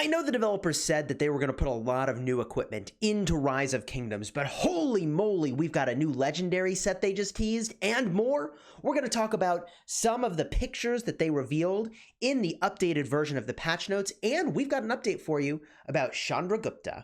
I know the developers said that they were going to put a lot of new equipment into Rise of Kingdoms, but holy moly, we've got a new legendary set they just teased and more. We're going to talk about some of the pictures that they revealed in the updated version of the patch notes, and we've got an update for you about Chandragupta.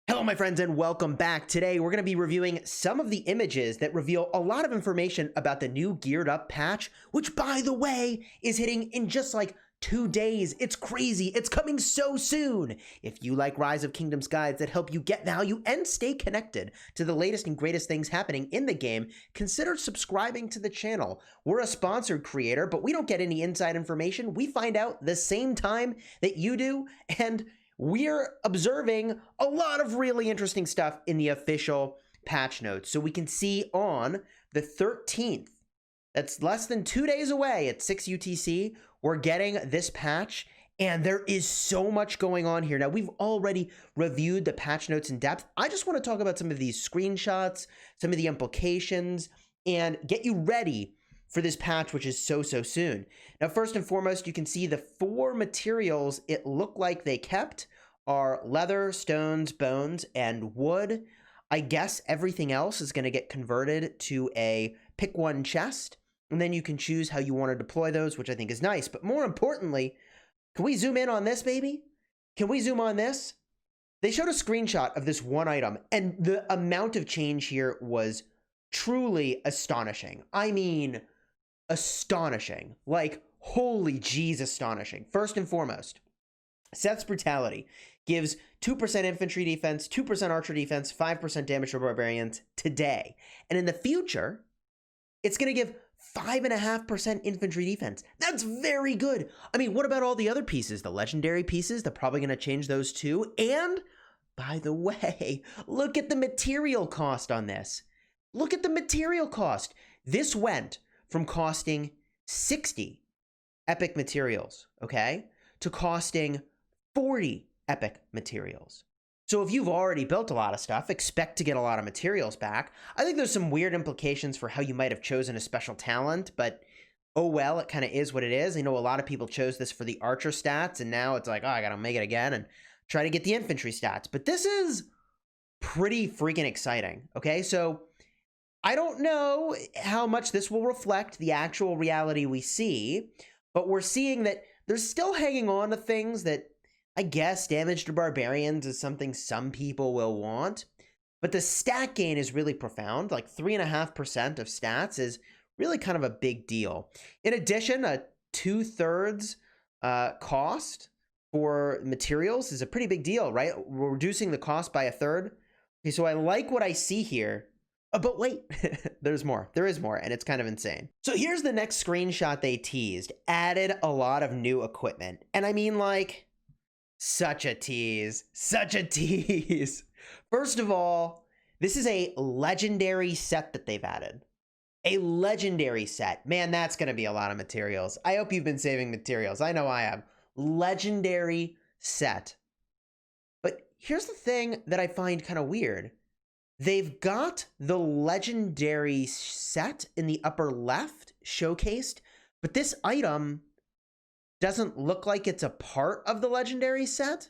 Hello, my friends, and welcome back. Today, we're going to be reviewing some of the images that reveal a lot of information about the new Geared Up patch, which, by the way, is hitting in just like 2 days. It's crazy. It's coming so soon. If you like Rise of Kingdoms guides that help you get value and stay connected to the latest and greatest things happening in the game, consider subscribing to the channel. We're a sponsored creator, but we don't get any inside information. We find out the same time that you do, and we're observing a lot of really interesting stuff in the official patch notes. So we can see on the 13th, that's less than 2 days away at 6 UTC, we're getting this patch, and there is so much going on here. Now, we've already reviewed the patch notes in depth. I just want to talk about some of these screenshots, some of the implications, and get you ready for this patch, which is so soon. Now, first and foremost, you can see the 4 materials it looked like they kept are leather, stones, bones, and wood. I guess everything else is going to get converted to a pick one chest, and then you can choose how you want to deploy those, which I think is nice. But more importantly, can we zoom in on this, baby? Can we zoom on this? They showed a screenshot of this one item, and the amount of change here was truly astonishing. I mean, astonishing. Like, holy jeez, astonishing. First and foremost, Seth's Brutality gives 2% infantry defense, 2% archer defense, 5% damage to barbarians today. And in the future, it's going to give 5.5% infantry defense. That's very good. I mean, what about all the other pieces? The legendary pieces, they're probably going to change those too. And, by the way, look at the material cost on this. Look at the material cost. This went from costing 60 epic materials, okay, to costing 40 epic materials. So if you've already built a lot of stuff, expect to get a lot of materials back. I think there's some weird implications for how you might have chosen a special talent, but oh well, it kind of is what it is. I know a lot of people chose this for the archer stats, and now it's like, oh, I gotta make it again and try to get the infantry stats. But this is pretty freaking exciting, okay? So I don't know how much this will reflect the actual reality we see, but we're seeing that they're still hanging on to things that I guess damage to barbarians is something some people will want, but the stat gain is really profound. Like 3.5% of stats is really kind of a big deal. In addition, a 2/3 cost for materials is a pretty big deal, right? We're reducing the cost by 1/3. Okay, so I like what I see here. But wait, there's more. There is more, and it's kind of insane. So here's the next screenshot they teased. Added a lot of new equipment. And I mean, like, such a tease. Such a tease. First of all, this is a legendary set that they've added. A legendary set. Man, that's going to be a lot of materials. I hope you've been saving materials. I know I have. Legendary set. But here's the thing that I find kind of weird. They've got the legendary set in the upper left showcased, but this item doesn't look like it's a part of the legendary set.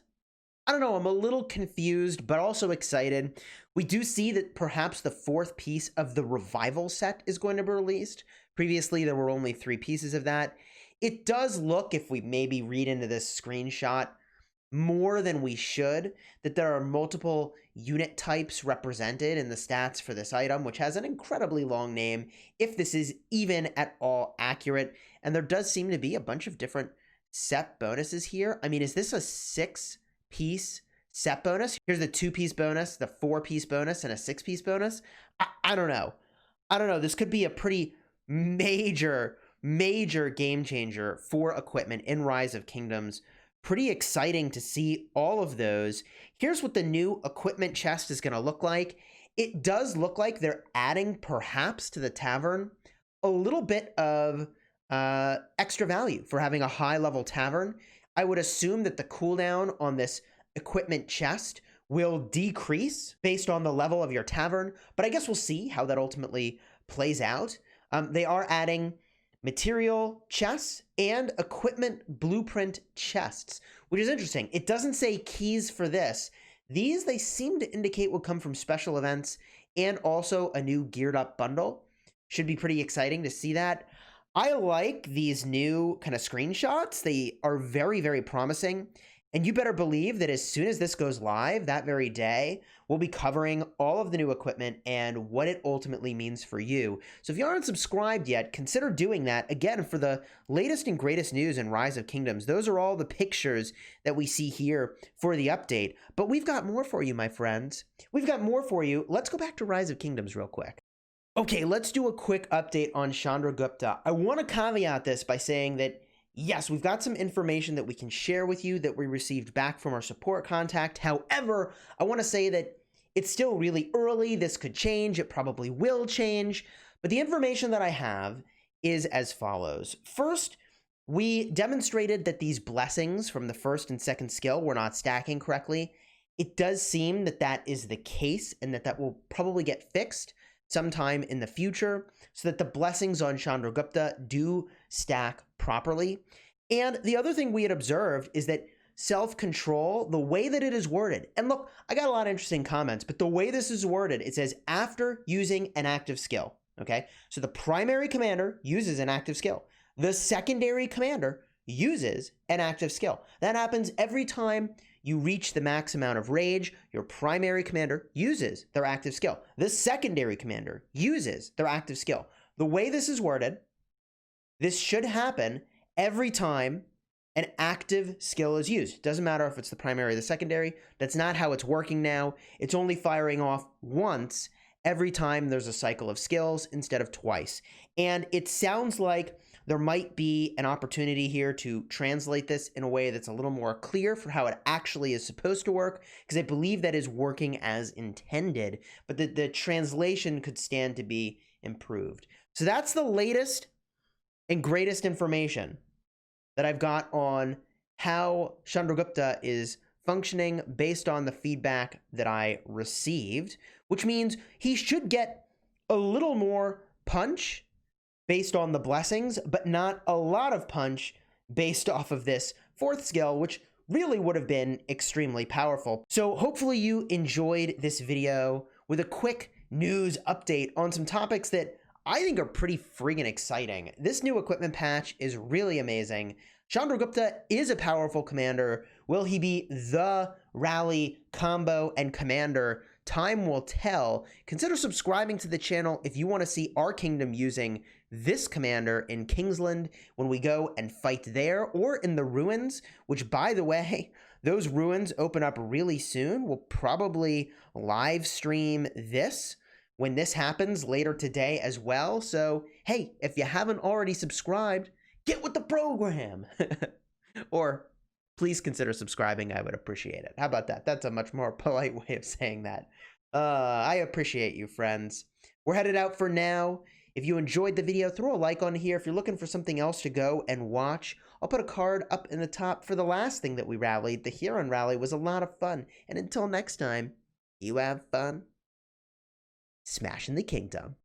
I don't know, I'm a little confused, but also excited. We do see that perhaps the 4th piece of the revival set is going to be released. Previously, there were only 3 pieces of that. It does look, if we maybe read into this screenshot more than we should, that there are multiple unit types represented in the stats for this item, which has an incredibly long name, if this is even at all accurate. And there does seem to be a bunch of different set bonuses here. I mean, is this a 6-piece set bonus? Here's the 2-piece bonus, the 4-piece bonus, and a 6-piece bonus. I don't know. I don't know. This could be a pretty major game changer for equipment in Rise of Kingdoms. Pretty exciting to see all of those. Here's what the new equipment chest is going to look like. It does look like they're adding, perhaps, to the tavern a little bit of extra value for having a high-level tavern. I would assume that the cooldown on this equipment chest will decrease based on the level of your tavern, but I guess we'll see how that ultimately plays out. They are adding material chests and equipment blueprint chests, which is interesting. It doesn't say keys for this. These, they seem to indicate will come from special events and also a new geared up bundle. Should be pretty exciting to see that. I like these new kind of screenshots. They are very, very promising. And you better believe that as soon as this goes live that very day, we'll be covering all of the new equipment and what it ultimately means for you. So if you aren't subscribed yet, consider doing that. Again, for the latest and greatest news in Rise of Kingdoms, those are all the pictures that we see here for the update. But we've got more for you, my friends. We've got more for you. Let's go back to Rise of Kingdoms real quick. Okay, let's do a quick update on Chandragupta. I want to caveat this by saying that yes, we've got some information that we can share with you that we received back from our support contact. However, I want to say that it's still really early. This could change. It probably will change. But the information that I have is as follows. First, we demonstrated that these blessings from the first and second skill were not stacking correctly. It does seem that that is the case and that that will probably get fixed sometime in the future so that the blessings on Chandragupta do stack properly. And the other thing we had observed is that self-control, the way that it is worded, and look, I got a lot of interesting comments, but the way this is worded, it says after using an active skill, okay? So the primary commander uses an active skill. The secondary commander uses an active skill. That happens every time you reach the max amount of rage. Your primary commander uses their active skill. The secondary commander uses their active skill. The way this is worded, this should happen every time an active skill is used. Doesn't matter if it's the primary or the secondary. That's not how it's working now. It's only firing off once every time there's a cycle of skills instead of twice. And it sounds like there might be an opportunity here to translate this in a way that's a little more clear for how it actually is supposed to work, because I believe that is working as intended, but the translation could stand to be improved. So that's the latest and greatest information that I've got on how Chandragupta is functioning based on the feedback that I received, which means he should get a little more punch based on the blessings, but not a lot of punch based off of this fourth skill, which really would have been extremely powerful. So hopefully you enjoyed this video with a quick news update on some topics that I think are pretty friggin' exciting. This new equipment patch is really amazing. Chandragupta is a powerful commander. Will he be the rally combo and commander? Time will tell. Consider subscribing to the channel if you want to see our kingdom using this commander in Kingsland when we go and fight there, or in the ruins, which, by the way, those ruins open up really soon. We'll probably live stream this when this happens later today as well. So, hey, if you haven't already subscribed, get with the program. Or please consider subscribing. I would appreciate it. How about that? That's a much more polite way of saying that. I appreciate you, friends. We're headed out for now. If you enjoyed the video, throw a like on here. If you're looking for something else to go and watch, I'll put a card up in the top for the last thing that we rallied. The Huron rally was a lot of fun. And until next time, you have fun smashing the kingdom.